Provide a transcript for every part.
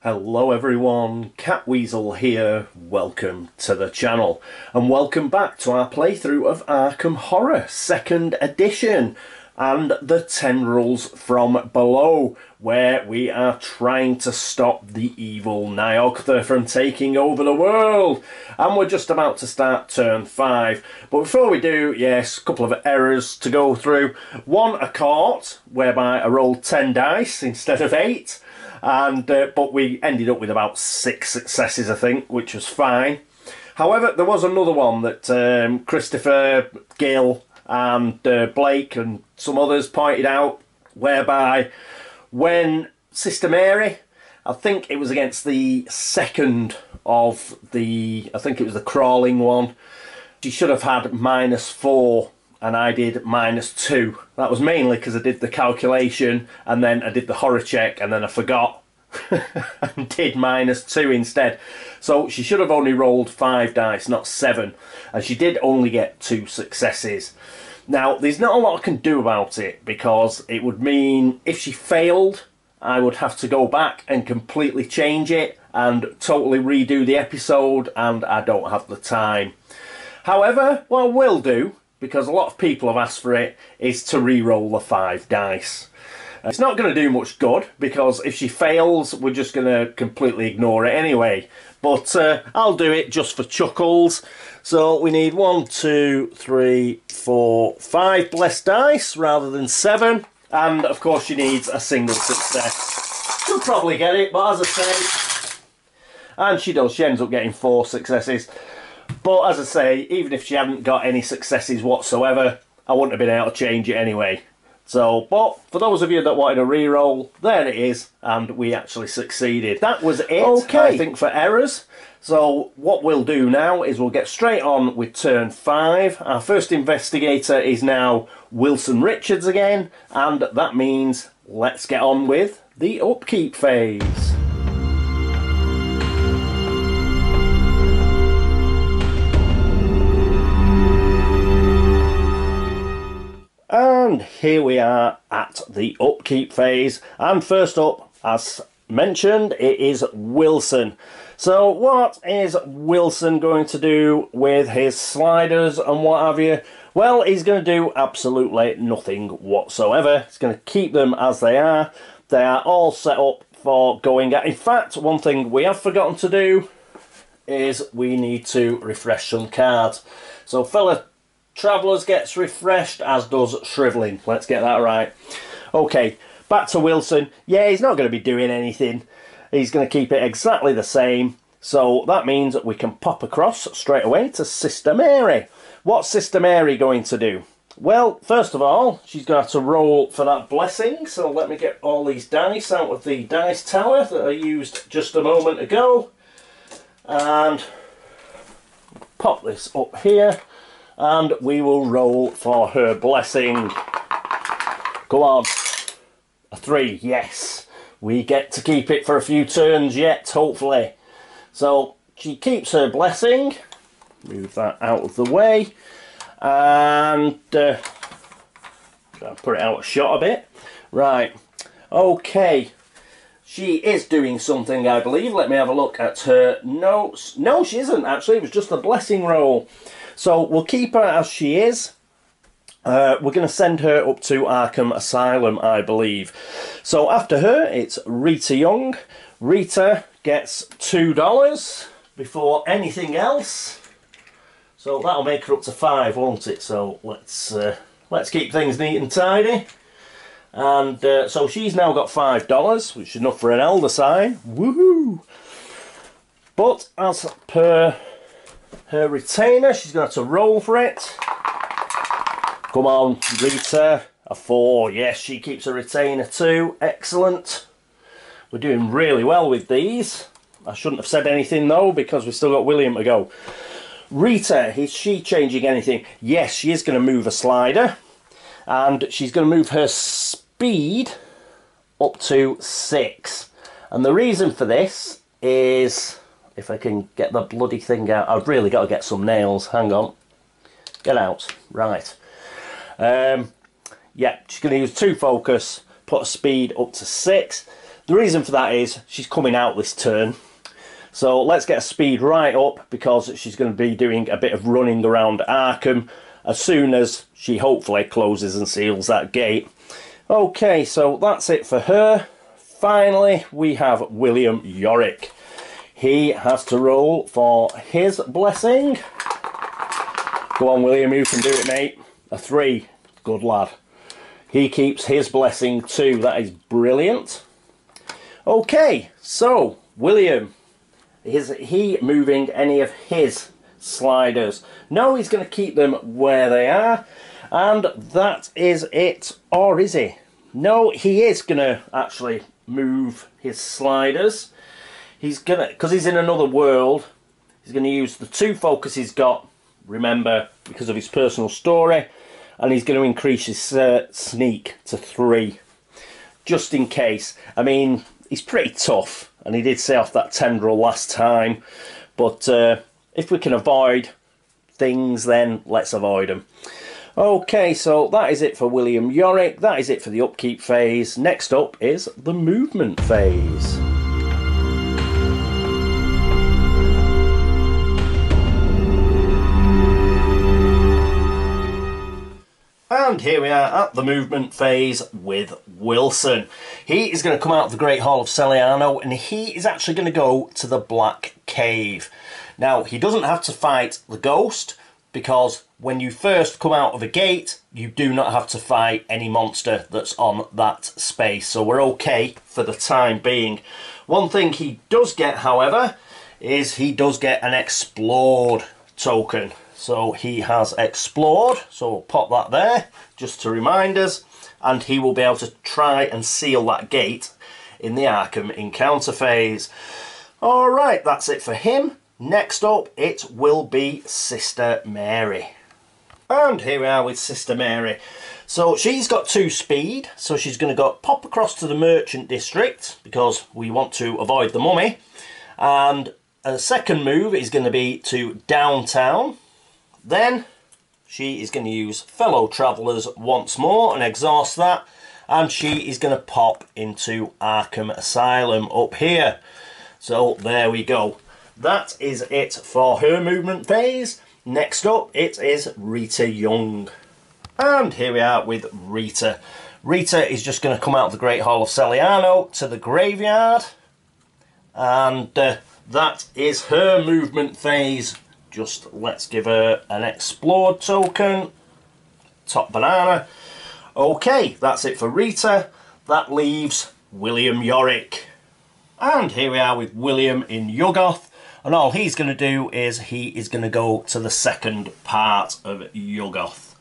Hello everyone, Catweazle here, welcome to the channel and welcome back to our playthrough of Arkham Horror 2nd edition and the Tendrils from Below, where we are trying to stop the evil Nioctha from taking over the world, and we're just about to start turn 5. But before we do, yes, a couple of errors to go through. One, a caught, whereby I rolled 10 dice instead of 8. And but we ended up with about 6 successes, I think, which was fine. However, there was another one that Christopher, Gill and Blake and some others pointed out, whereby when Sister Mary, I think it was against the second of the, I think it was the crawling one, she should have had -4 and I did -2. That was mainly because I did the calculation and then I did the horror check and then I forgot and did -2 instead. So she should have only rolled 5 dice, not 7. And she did only get 2 successes. Now, there's not a lot I can do about it, because it would mean if she failed, I would have to go back and completely change it and totally redo the episode, and I don't have the time. However, what I will do, because a lot of people have asked for it, is to re-roll the 5 dice. It's not going to do much good, because if she fails, we're just going to completely ignore it anyway. But I'll do it just for chuckles. So we need 1, 2, 3, 4, 5 blessed dice rather than 7. And of course she needs a single success. She'll probably get it, but as I say, and she does, she ends up getting 4 successes. But as I say, even if she hadn't got any successes whatsoever, I wouldn't have been able to change it anyway. So, but for those of you that wanted a re-roll, there it is, and we actually succeeded. That was it, okay. I think, for errors. So what we'll do now is we'll get straight on with turn 5. Our first investigator is now Wilson Richards again, and that means let's get on with the upkeep phase. And here we are at the upkeep phase, and first up, as mentioned, it is Wilson. So what is Wilson going to do with his sliders and what have you? Well, he's going to do absolutely nothing whatsoever. He's going to keep them as they are. They are all set up for going out. In fact, one thing we have forgotten to do is we need to refresh some cards. So fellow Travellers gets refreshed, as does Shrivelling. Let's get that right. Okay, back to Wilson. Yeah, he's not going to be doing anything. He's going to keep it exactly the same. So that means that we can pop across straight away to Sister Mary. What's Sister Mary going to do? Well, first of all, she's going to have to roll for that blessing. So let me get all these dice out of the dice tower that I used just a moment ago. And pop this up here. And we will roll for her blessing. Go on. A 3, yes. We get to keep it for a few turns yet, hopefully. So she keeps her blessing. Move that out of the way. And put it out of shot a bit. Right. Okay. She is doing something, I believe. Let me have a look at her notes. No, she isn't, actually. It was just a blessing roll. So we'll keep her as she is. We're going to send her up to Arkham Asylum, I believe. So after her, it's Rita Young. Rita gets $2 before anything else. So that'll make her up to 5, won't it? So let's keep things neat and tidy. And so she's now got $5, which is enough for an elder sign. Woohoo! But as per her retainer, she's going to have to roll for it. Come on, Rita. A 4. Yes, she keeps a retainer too. Excellent. We're doing really well with these. I shouldn't have said anything though, because we've still got William to go. Rita, is she changing anything? Yes, she is going to move a slider. And she's going to move her speed up to 6. And the reason for this is, if I can get the bloody thing out, I've really got to get some nails. Hang on. Get out. Right. Yeah, she's going to use 2 focus, put a speed up to 6. The reason for that is she's coming out this turn. So let's get her speed right up, because she's going to be doing a bit of running around Arkham as soon as she hopefully closes and seals that gate. Okay, so that's it for her. Finally, we have William Yorick. He has to roll for his blessing. Go on, William, you can do it, mate. A 3. Good lad. He keeps his blessing too. That is brilliant. Okay, so William, is he moving any of his sliders? No, he's going to keep them where they are. And that is it. Or is he? No, he is going to actually move his sliders. He's going to, because he's in another world, he's going to use the 2 focus he's got, remember, because of his personal story, and he's going to increase his sneak to 3, just in case. I mean, he's pretty tough, and he did say off that tendril last time, but if we can avoid things, then let's avoid them. Okay, so that is it for William Yorick. That is it for the upkeep phase. Next up is the movement phase. And here we are at the movement phase with Wilson. He is going to come out of the Great Hall of Celiano, and he is actually going to go to the Black Cave. Now, he doesn't have to fight the ghost, because when you first come out of a gate, you do not have to fight any monster that's on that space. So we're okay for the time being. One thing he does get, however, is he does get an explored token. So he has explored, so we'll pop that there, just to remind us, and he will be able to try and seal that gate in the Arkham encounter phase. Alright, that's it for him. Next up, it will be Sister Mary. And here we are with Sister Mary. So she's got 2 speed, so she's going to go pop across to the Merchant District, because we want to avoid the mummy. And a second move is going to be to downtown. Then she is going to use Fellow Travellers once more and exhaust that. And she is going to pop into Arkham Asylum up here. So there we go. That is it for her movement phase. Next up, it is Rita Young. And here we are with Rita. Rita is just going to come out of the Great Hall of Celiano to the graveyard. And that is her movement phase. Just let's give her an explored token. Top banana. Okay, that's it for Rita. That leaves William Yorick. And here we are with William in Yuggoth. And all he's going to do is he is going to go to the second part of Yuggoth.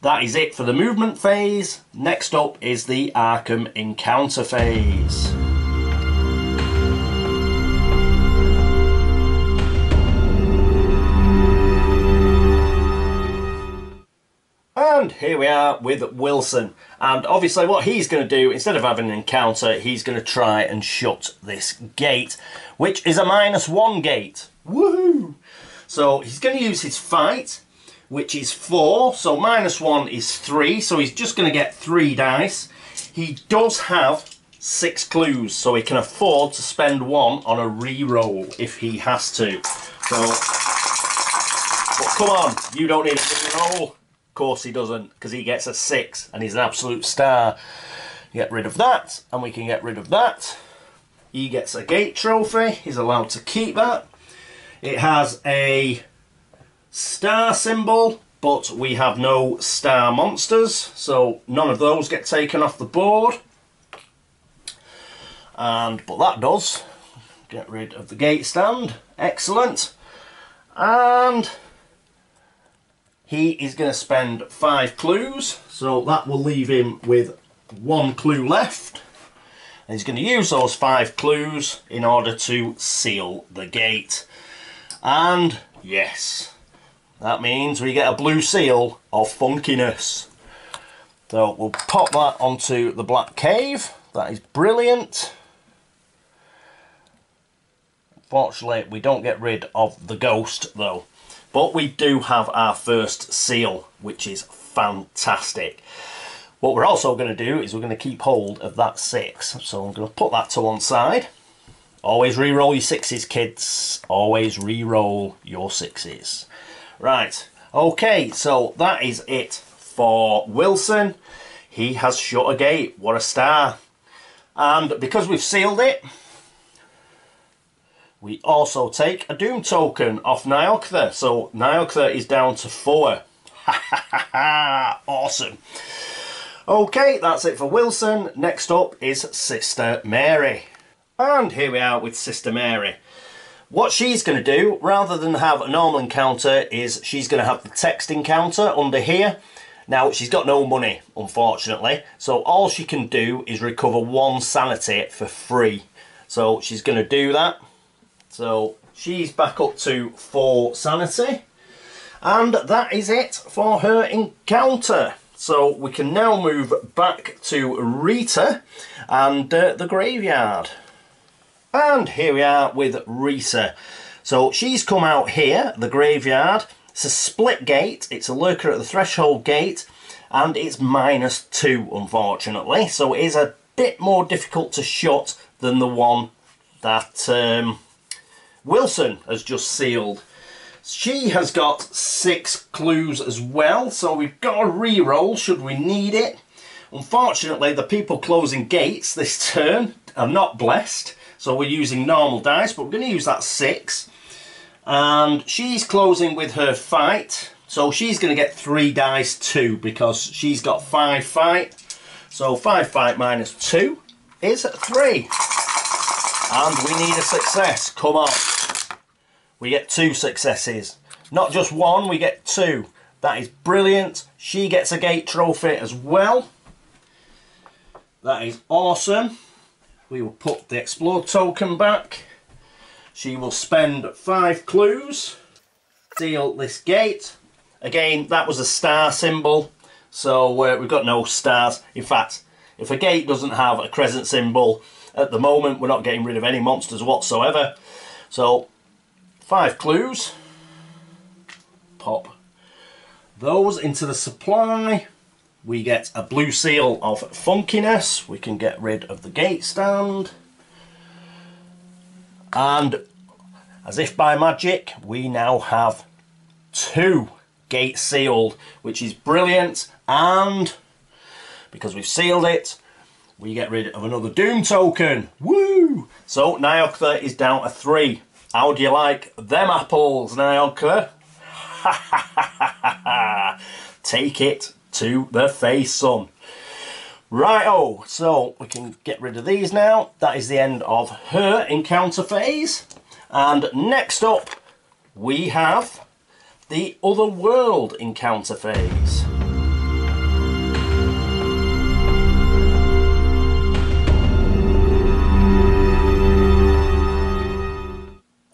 That is it for the movement phase. Next up is the Arkham encounter phase. And here we are with Wilson. And obviously what he's going to do, instead of having an encounter, he's going to try and shut this gate, which is a -1 gate. Woohoo! So he's going to use his fight, which is 4. So -1 is 3. So he's just going to get 3 dice. He does have 6 clues, so he can afford to spend 1 on a re-roll if he has to. So, but come on, you don't need a re-roll. Of course he doesn't, because he gets a 6 and he's an absolute star. Get rid of that, and we can get rid of that. He gets a gate trophy. He's allowed to keep that. It has a star symbol, but we have no star monsters, so none of those get taken off the board. But that does get rid of the gate stand. Excellent. And he is going to spend 5 clues, so that will leave him with 1 clue left. And he's going to use those 5 clues in order to seal the gate. And yes, that means we get a blue seal of funkiness. So we'll pop that onto the Black Cave. That is brilliant. Unfortunately, we don't get rid of the ghost though. But we do have our first seal, which is fantastic. What we're also going to do is we're going to keep hold of that 6. So I'm going to put that to one side. Always re-roll your 6s, kids. Always re-roll your 6s. Right, okay, so that is it for Wilson. He has shut a gate. What a star. And because we've sealed it, we also take a doom token off Nioktha. So Nioktha is down to 4. Ha ha ha ha! Awesome. Okay, that's it for Wilson. Next up is Sister Mary. And here we are with Sister Mary. What she's going to do, rather than have a normal encounter, is she's going to have the text encounter under here. Now, she's got no money, unfortunately, so all she can do is recover 1 sanity for free. So she's going to do that. So she's back up to 4 sanity. And that is it for her encounter. So we can now move back to Rita and the graveyard. And here we are with Rita. So she's come out here, the graveyard. It's a split gate, it's a lurker at the threshold gate, and it's -2, unfortunately. So it is a bit more difficult to shut than the one that Wilson has just sealed. She has got 6 clues as well, so we've got a re-roll should we need it. Unfortunately, the people closing gates this turn are not blessed, so we're using normal dice, but we're going to use that 6. And she's closing with her fight, so she's going to get 3 dice too, because she's got 5 fight. So 5 fight -2 is 3. And we need a success. Come on. We get 2 successes. Not just 1, we get 2. That is brilliant. She gets a gate trophy as well. That is awesome. We will put the explode token back. She will spend 5 clues. Seal this gate. Again, that was a star symbol, so we've got no stars. In fact, if a gate doesn't have a crescent symbol, at the moment we're not getting rid of any monsters whatsoever. So 5 clues. Pop those into the supply. We get a blue seal of funkiness. We can get rid of the gate stand. And as if by magic, we now have 2 gates sealed, which is brilliant. And because we've sealed it, we get rid of another doom token. Woo! So Nioktha is down to 3. How do you like them apples, Nioktha? Ha ha ha ha ha! Take it to the face, son. Righto, so we can get rid of these now. That is the end of her encounter phase. And next up, we have the other world encounter phase.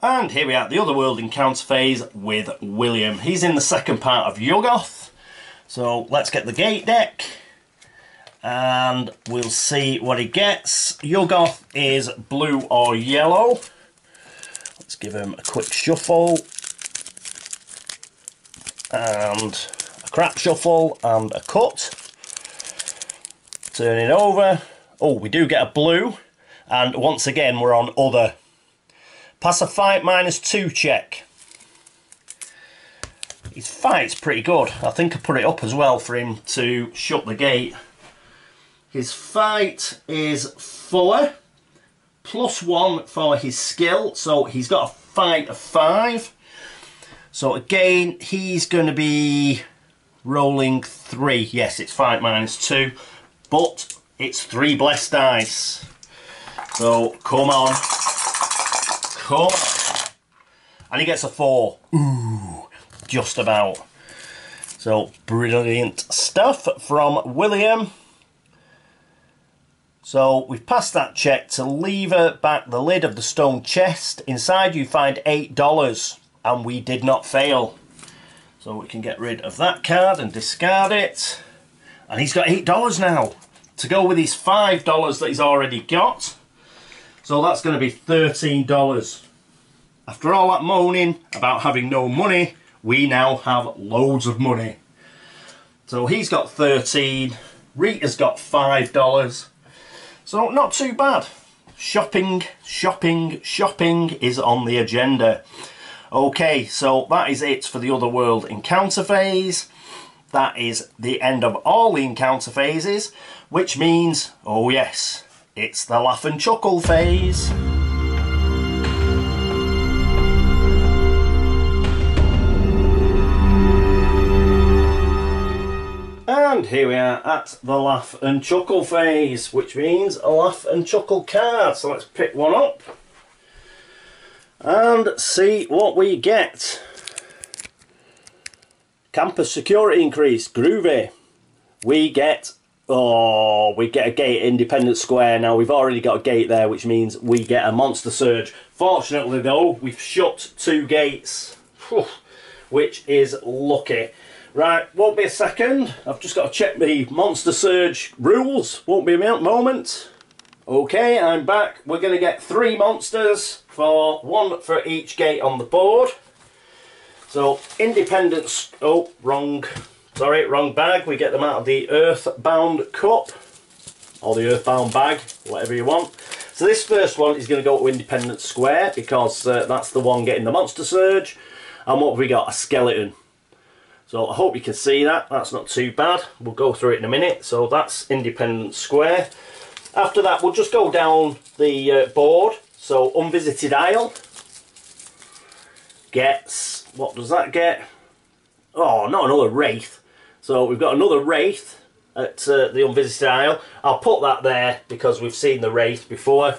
And here we are, the other world encounter phase with William. He's in the second part of Yuggoth. So let's get the gate deck and we'll see what he gets. Yuggoth is blue or yellow. Let's give him a quick shuffle and a crap shuffle and a cut. Turn it over. Oh, we do get a blue, and once again we're on other. Pass a fight -2 check. His fight's pretty good. I think I put it up as well for him to shut the gate. His fight is 4, +1 for his skill, so he's got a fight of 5. So again, he's going to be rolling 3. Yes, it's fight -2, but it's 3 blessed dice. So come on. Come on. And he gets a 4. Ooh, just about. So brilliant stuff from William. So we've passed that check. To lever back the lid of the stone chest, inside you find $8, and we did not fail. So we can get rid of that card and discard it. And he's got $8 now to go with his $5 that he's already got. So that's going to be $13. After all that moaning about having no money, we now have loads of money. So he's got 13. Rita's got $5. So not too bad. Shopping, shopping, shopping is on the agenda. Okay, so that is it for the Otherworld encounter phase. That is the end of all the encounter phases, which means, oh yes, it's the laugh and chuckle phase. And here we are at the laugh and chuckle phase, which means a laugh and chuckle card. So let's pick one up and see what we get. Campus security increase, groovy. We get a gate at Independence Square. Now we've already got a gate there, which means we get a monster surge. Fortunately though, we've shut 2 gates, which is lucky. Right, won't be a second. I've just got to check the monster surge rules. Won't be a moment. Okay, I'm back. We're going to get 3 monsters, for 1 for each gate on the board. So, Independence... Oh, wrong. Sorry, wrong bag. We get them out of the Earthbound Cup. Or the Earthbound bag, whatever you want. So this first one is going to go to Independence Square, because that's the one getting the monster surge. And what have we got? A skeleton. So I hope you can see that. That's not too bad. We'll go through it in a minute. So that's Independence Square. After that, we'll just go down the board. So Unvisited Isle gets... What does that get? Oh, not another Wraith. So we've got another Wraith at the Unvisited Isle. I'll put that there because we've seen the Wraith before.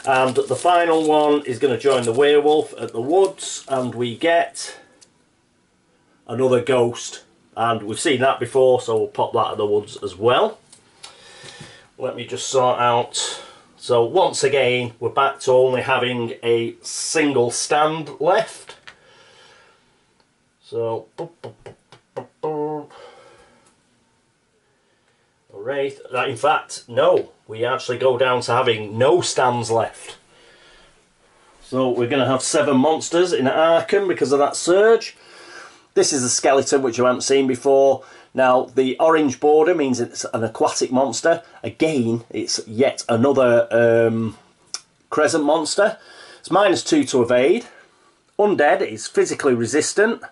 And the final one is going to join the Werewolf at the Woods. And we get... another Ghost, and we've seen that before, so we'll pop that at the Woods as well. Let me just sort out. So once again, we're back to only having a single stand left. So Wraith. In fact, no, we actually go down to having no stands left. So we're going to have 7 monsters in Arkham because of that surge. This is a skeleton which you haven't seen before. Now the orange border means it's an aquatic monster. Again, it's yet another crescent monster. It's -2 to evade. Undead is physically resistant.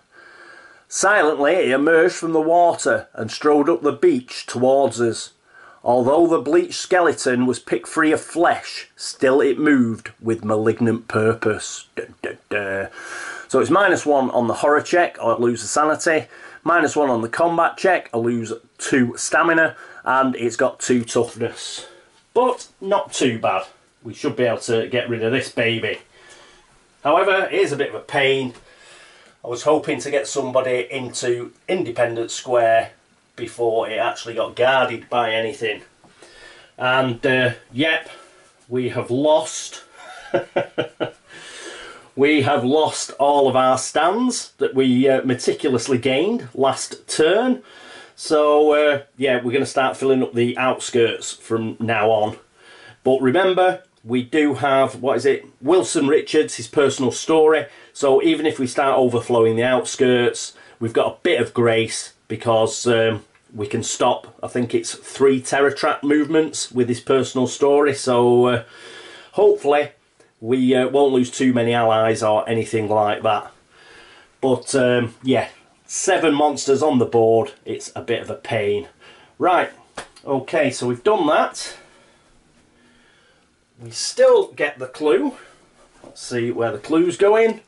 Silently it emerged from the water and strode up the beach towards us. Although the bleached skeleton was picked free of flesh, still it moved with malignant purpose. Dun, dun, dun. So it's -1 on the horror check, or lose a sanity. -1 on the combat check, I lose 2 stamina. And it's got 2 toughness. But not too bad. We should be able to get rid of this baby. However, it is a bit of a pain. I was hoping to get somebody into Independence Square before it actually got guarded by anything. And, yep, we have lost... We have lost all of our stands that we meticulously gained last turn. So, yeah, we're going to start filling up the outskirts from now on. But remember, we do have, what is it, Wilson Richards, his personal story. So even if we start overflowing the outskirts, we've got a bit of grace because we can stop, I think it's 3 terror trap movements with his personal story. So, hopefully... we won't lose too many allies or anything like that. But, yeah, 7 monsters on the board. It's a bit of a pain. Right, okay, so we've done that. We still get the clue. Let's see where the clue's going.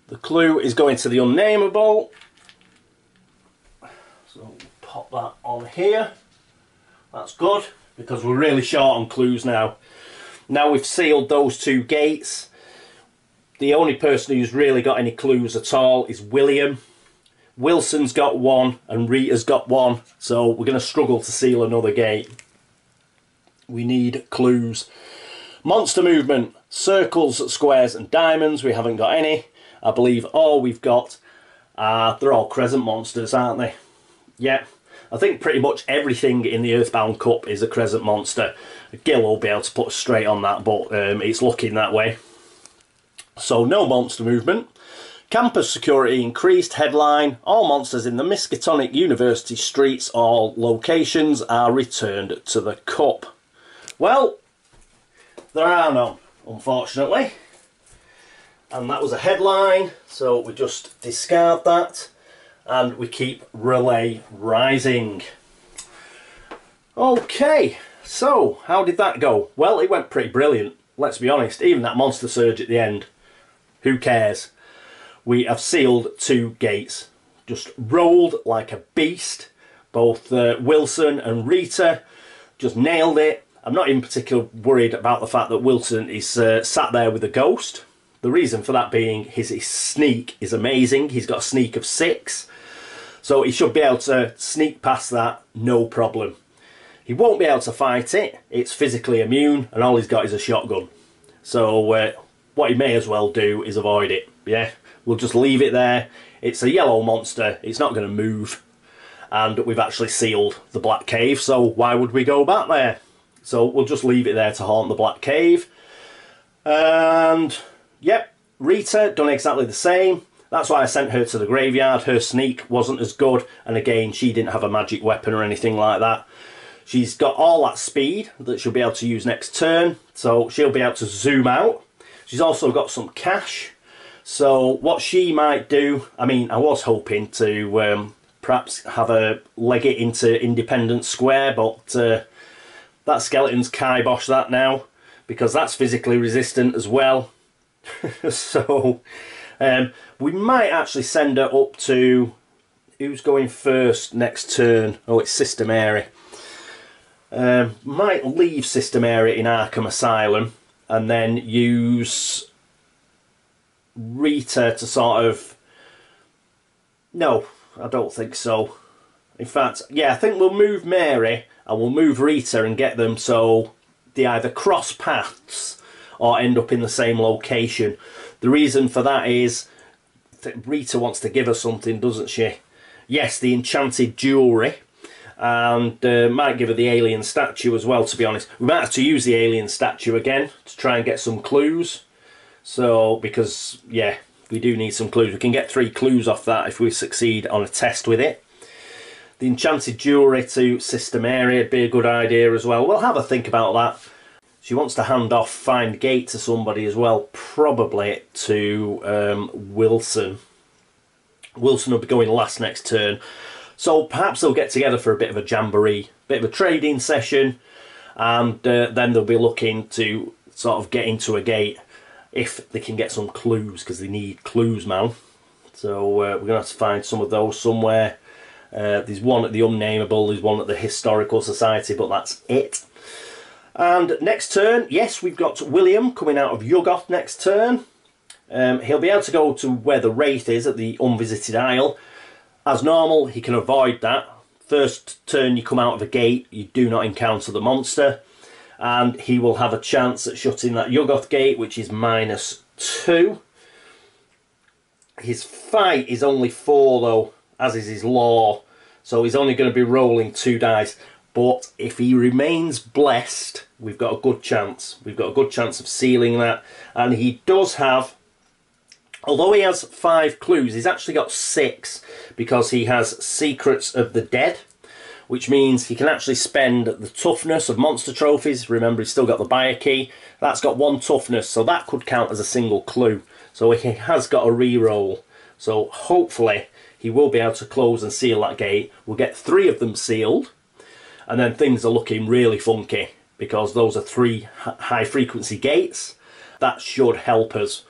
The clue is going to the unnameable. So, pop that on here. That's good, because we're really short on clues now. Now we've sealed those 2 gates. The only person who's really got any clues at all is William. Wilson's got 1 and Rita's got 1. So we're going to struggle to seal another gate. We need clues. Monster movement. Circles, squares and diamonds. We haven't got any. I believe all we've got are... they're all crescent monsters, aren't they? Yeah. I think pretty much everything in the Earthbound Cup is a crescent monster. Gil will be able to put us straight on that, but it's looking that way. So no monster movement. Campus security increased. Headline: all monsters in the Miskatonic University streets or locations are returned to the cup. Well, there are none, unfortunately. And that was a headline, so we just discard that and we keep relay rising. Okay, so how did that go? Well, it went pretty brilliant, let's be honest. Even that monster surge at the end, who cares? We have sealed 2 gates. Just rolled like a beast. Both Wilson and Rita just nailed it. I'm not in particular worried about the fact that Wilson is sat there with a ghost. The reason for that being his sneak is amazing. He's got a sneak of 6. So he should be able to sneak past that, no problem. He won't be able to fight it. It's physically immune and all he's got is a shotgun. So what he may as well do is avoid it. Yeah, we'll just leave it there. It's a yellow monster. It's not going to move. And we've actually sealed the Black Cave, so why would we go back there? So we'll just leave it there to haunt the Black Cave. And yep, Rita done exactly the same. That's why I sent her to the graveyard. Her sneak wasn't as good, and again, she didn't have a magic weapon or anything like that. She's got all that speed that she'll be able to use next turn, so she'll be able to zoom out. She's also got some cash, so what she might do, I mean, I was hoping to perhaps have her leg it into Independence Square, but that skeleton's kibosh that now, because that's physically resistant as well. So we might actually send her up to, who's going first next turn? Oh, it's Sister Mary. Might leave Sister Mary in Arkham Asylum and then use Rita to sort of... No, I don't think so. In fact, yeah, I think we'll move Mary and we'll move Rita and get them so they either cross paths or end up in the same location. The reason for that is that Rita wants to give her something, doesn't she? Yes, the enchanted jewellery. And might give her the alien statue as well, to be honest. We might have to use the alien statue again to try and get some clues. So, because, yeah, we do need some clues. We can get 3 clues off that if we succeed on a test with it. The enchanted jewellery to Sister Mary would be a good idea as well. We'll have a think about that. She wants to hand off Find Gate to somebody as well, probably to Wilson. Wilson will be going last next turn. So perhaps they'll get together for a bit of a jamboree, bit of a trading session, and then they'll be looking to sort of get into a gate if they can get some clues, because they need clues, man. So we're going to have to find some of those somewhere. There's one at the Unnameable, there's one at the Historical Society, but that's it. And next turn, yes, we've got William coming out of Yuggoth next turn. He'll be able to go to where the Wraith is at the Unvisited Isle. As normal, he can avoid that. First turn you come out of a gate, you do not encounter the monster. And he will have a chance at shutting that Yuggoth gate, which is -2. His fight is only 4 though, as is his law. So he's only going to be rolling 2 dice. But if he remains blessed, we've got a good chance. We've got a good chance of sealing that. And he does have, although he has 5 clues, he's actually got 6 because he has Secrets of the Dead, which means he can actually spend the toughness of monster trophies. Remember, he's still got the buyer key. That's got 1 toughness, so that could count as a single clue. So he has got a re-roll. So hopefully he will be able to close and seal that gate. We'll get 3 of them sealed, and then things are looking really funky because those are 3 high-frequency gates. That should help us.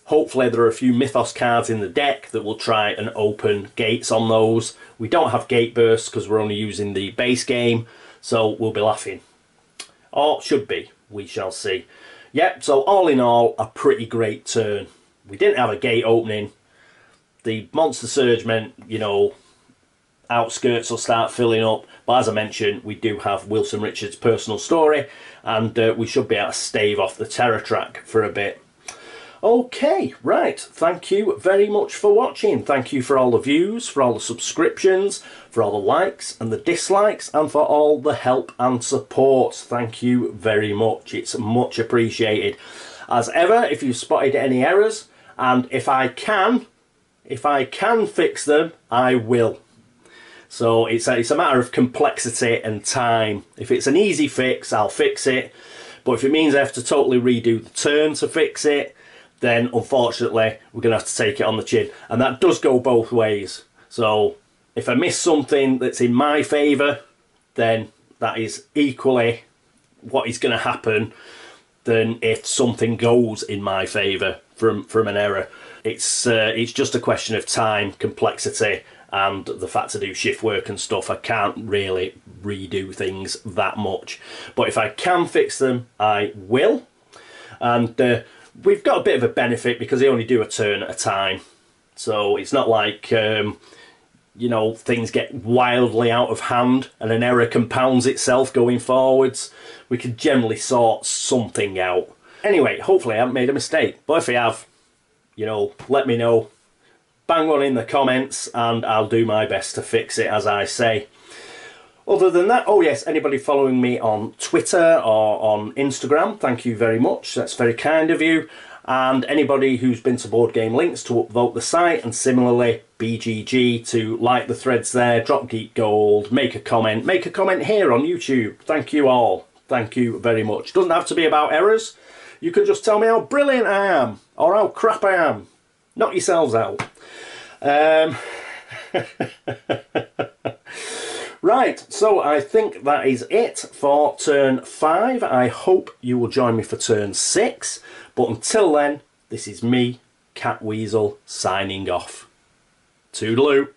Hopefully there are a few Mythos cards in the deck that will try and open gates on those. We don't have gate bursts because we're only using the base game, so we'll be laughing. Or should be, we shall see. Yep, so all in all, a pretty great turn. We didn't have a gate opening. The monster surge meant, you know, outskirts will start filling up. But as I mentioned, we do have Wilson Richards' personal story, and we should be able to stave off the terror track for a bit. Okay, right, thank you very much for watching. Thank you for all the views, for all the subscriptions, for all the likes and the dislikes, and for all the help and support. Thank you very much, it's much appreciated. As ever, if you've spotted any errors, and if I can fix them, I will. So it's a matter of complexity and time. If it's an easy fix, I'll fix it. But if it means I have to totally redo the turn to fix it, then unfortunately we're going to have to take it on the chin. And that does go both ways. So if I miss something that's in my favour, then that is equally what is going to happen than if something goes in my favour from an error. It's just a question of time, complexity, and the fact to do shift work and stuff. I can't really redo things that much. But if I can fix them, I will. And we've got a bit of a benefit because they only do a turn at a time. So it's not like, you know, things get wildly out of hand and an error compounds itself going forwards. We can generally sort something out. Anyway, hopefully I haven't made a mistake. But if I have, you know, let me know. Bang one in the comments and I'll do my best to fix it, as I say. Other than that, oh yes, anybody following me on Twitter or on Instagram, thank you very much. That's very kind of you. And anybody who's been to Board Game Links to upvote the site, and similarly BGG to like the threads there, drop Geek Gold, make a comment here on YouTube. Thank you all. Thank you very much. Doesn't have to be about errors. You can just tell me how brilliant I am or how crap I am. Knock yourselves out. Right, so I think that is it for turn 5. I hope you will join me for turn 6. But until then, this is me, Catweazle, signing off. Toodaloo.